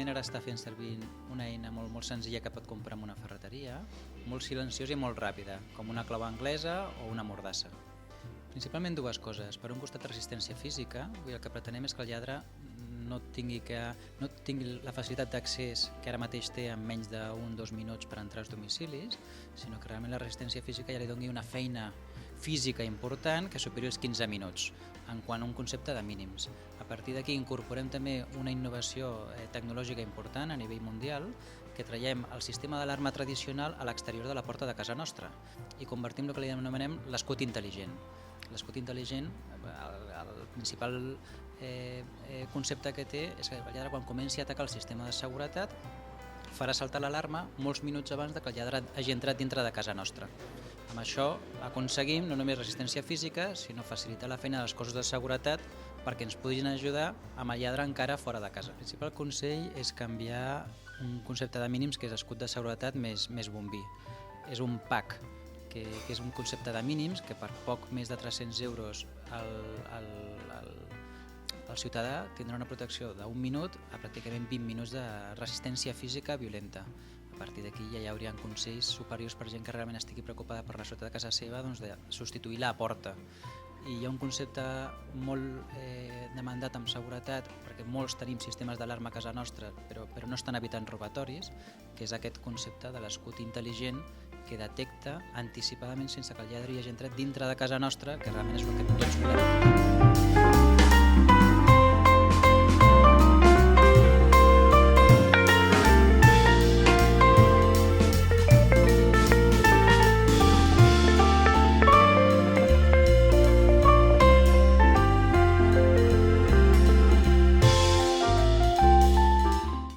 realment ara està fent servir una eina molt senzilla que pot comprar en una ferreteria, molt silenciosa i molt ràpida, com una clau anglesa o una mordassa. Principalment dues coses. Per un costat, resistència física, el que pretenem és que el lladre no tingui la facilitat d'accés que ara mateix té en menys d'un o 2 minuts per entrar als domicilis, sinó que realment la resistència física ja li doni una feina física important que superi els 15 minuts, en quant a un concepte de mínims. A partir d'aquí incorporem també una innovació tecnològica important a nivell mundial, que traiem el sistema d'alarma tradicional a l'exterior de la porta de casa nostra i convertim el que li anomenem l'escut intel·ligent. L'escut intel·ligent, el principal concepte que té és que el lladre, quan comenci a atacar el sistema de seguretat, farà saltar l'alarma molts minuts abans que el lladre hagi entrat dintre de casa nostra. Amb això aconseguim no només resistència física, sinó facilitar la feina dels cossos de seguretat perquè ens puguin ajudar amb el lladre encara fora de casa. El principal consell és canviar un concepte de mínims que és escut de seguretat més bombí. És un pack, que és un concepte de mínims que per poc més de 300 euros el ciutadà tindrà una protecció d'un minut a pràcticament 20 minuts de resistència física violenta. A partir d'aquí ja hi haurien consells superiors per gent que realment estigui preocupada per la seguretat de casa seva, doncs de substituir la porta. I hi ha un concepte molt demandat amb seguretat, perquè molts tenim sistemes d'alarma a casa nostra, però no estan evitant robatoris, que és aquest concepte de l'escut intel·ligent que detecta anticipadament sense que el lladre hi hagi entrat dintre de casa nostra, que realment és el que tots volem.